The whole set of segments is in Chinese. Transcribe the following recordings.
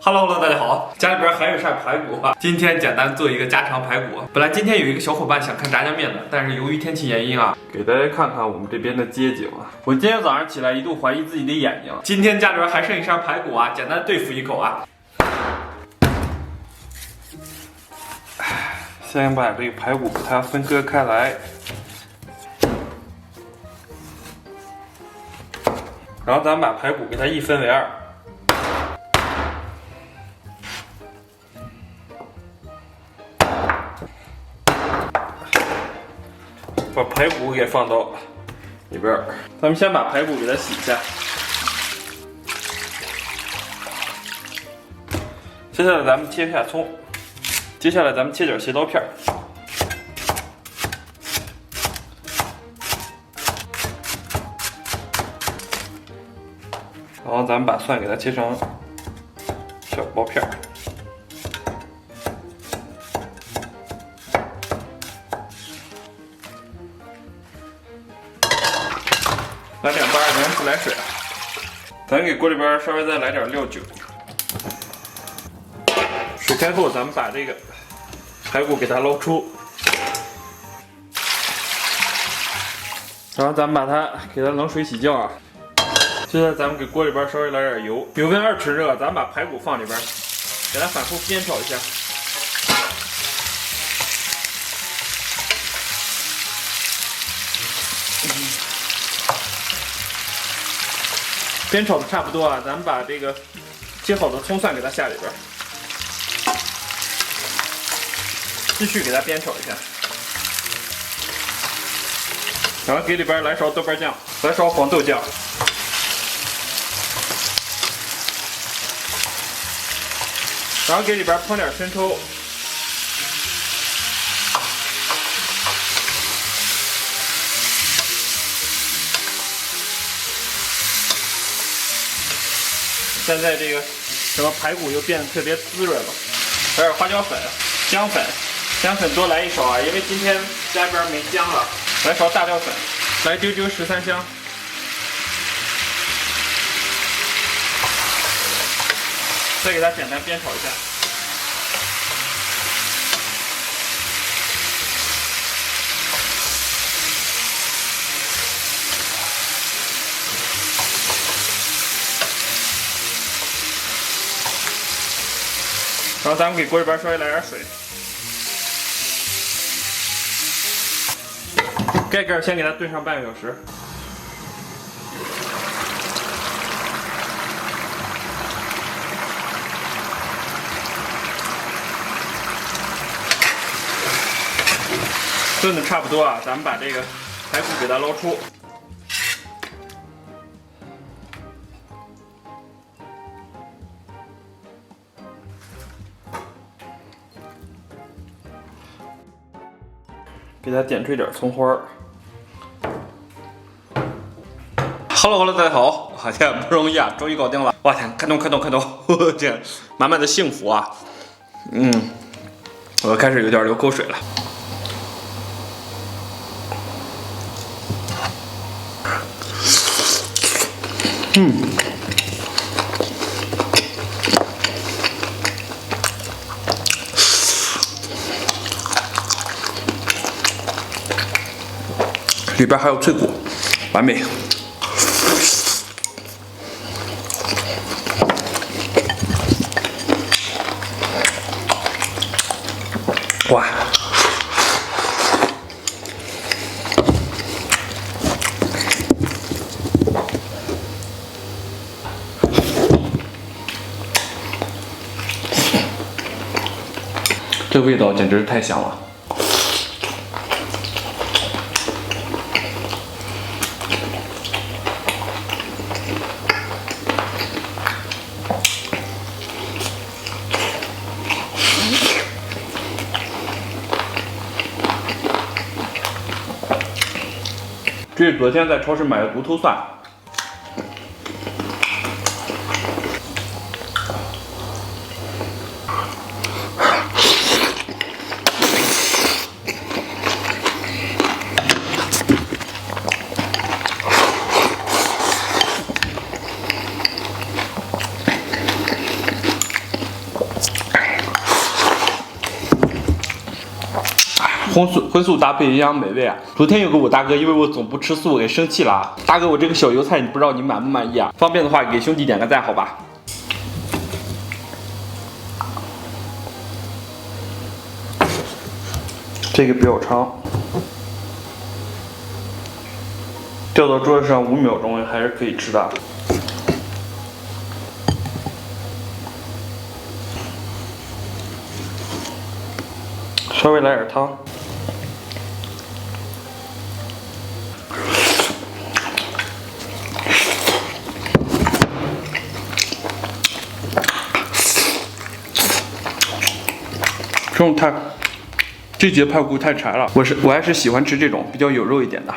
Hello，大家好，家里边还有啥排骨啊？今天简单做一个家常排骨。本来今天有一个小伙伴想看炸酱面的，但是由于天气原因啊，给大家看看我们这边的街景啊。我今天早上起来一度怀疑自己的眼睛，今天家里边还剩一箱排骨啊，简单对付一口啊。先把这个排骨给它分割开来，然后咱们把排骨给它一分为二。 把排骨给放到里边儿，咱们先把排骨给它洗一下。接下来咱们切下葱，接下来咱们切点斜刀片儿，然后咱们把蒜给它切成小薄片儿。 来2巴2自来水，咱给锅里边稍微再来点料酒。水开后，咱们把这个排骨给它捞出，然后咱们把它给它冷水洗净啊。接下来咱们给锅里边稍微来点油，油温2成热，咱们把排骨放里边，给它反复煸炒一下。 煸炒的差不多啊，咱们把这个切好的葱蒜给它下里边，继续给它煸炒一下，然后给里边来勺豆瓣酱，来勺黄豆酱，然后给里边烹点生抽。 现在这个什么排骨又变得特别滋润了，来点花椒粉、姜粉，姜粉多来1勺啊，因为今天家里边没姜了。来勺大料粉，来丢13香，再给它简单煸炒一下。 然后咱们给锅里边稍微来点水，盖盖先给它炖上半个小时。炖的差不多啊，咱们把这个排骨给它捞出。 给它点缀点葱花儿。Hello， 大家好，好像不容易啊，终于搞定了！哇天，看动，这满满的幸福啊！我开始有点流口水了。里边还有脆骨，完美。哇！这味道简直是太香了。 这是昨天在超市买的独头蒜，荤素搭配，营养美味啊！昨天有个我大哥，因为我总不吃素，给生气了啊！大哥，我这个小油菜，你不知道你满不满意啊？方便的话，给兄弟点个赞，好吧？这个比较长，掉到桌子上5秒钟还是可以吃的。稍微来点汤。这节排骨太柴了，我还是喜欢吃这种比较有肉一点的。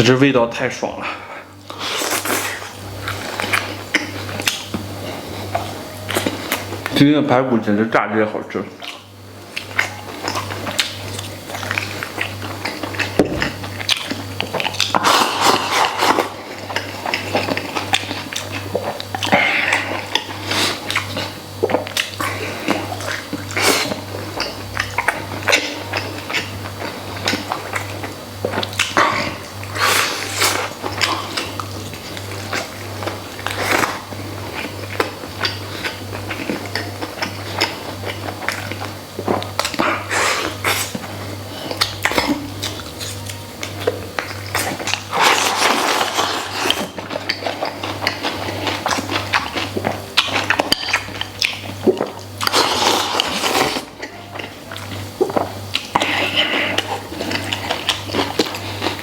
这味道太爽了！今天的排骨简直炸着也好吃。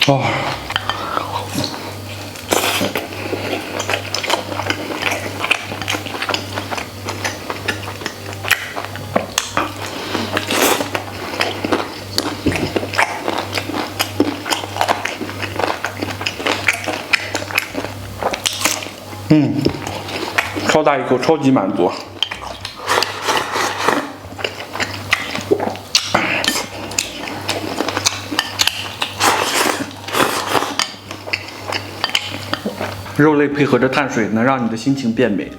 哦，超大一口，超级满足。肉类配合着碳水，能让你的心情变美。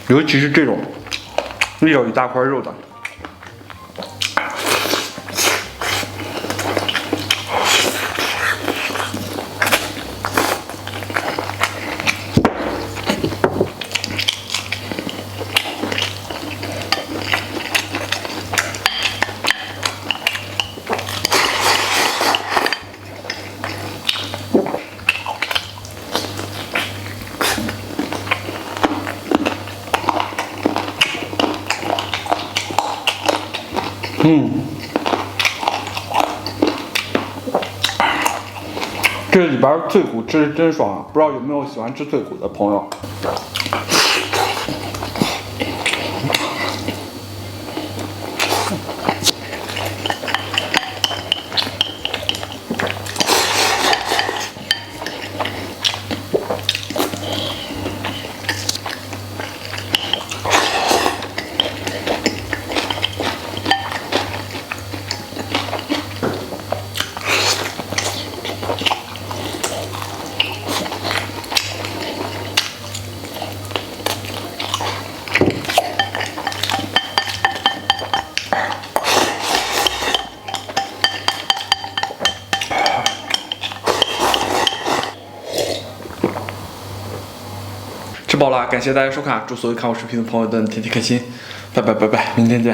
尤其是这种一小一大块肉的。这里边脆骨吃真爽啊！不知道有没有喜欢吃脆骨的朋友？吃饱了，感谢大家收看，祝所有看我视频的朋友都能天天开心，拜拜拜拜，明天见。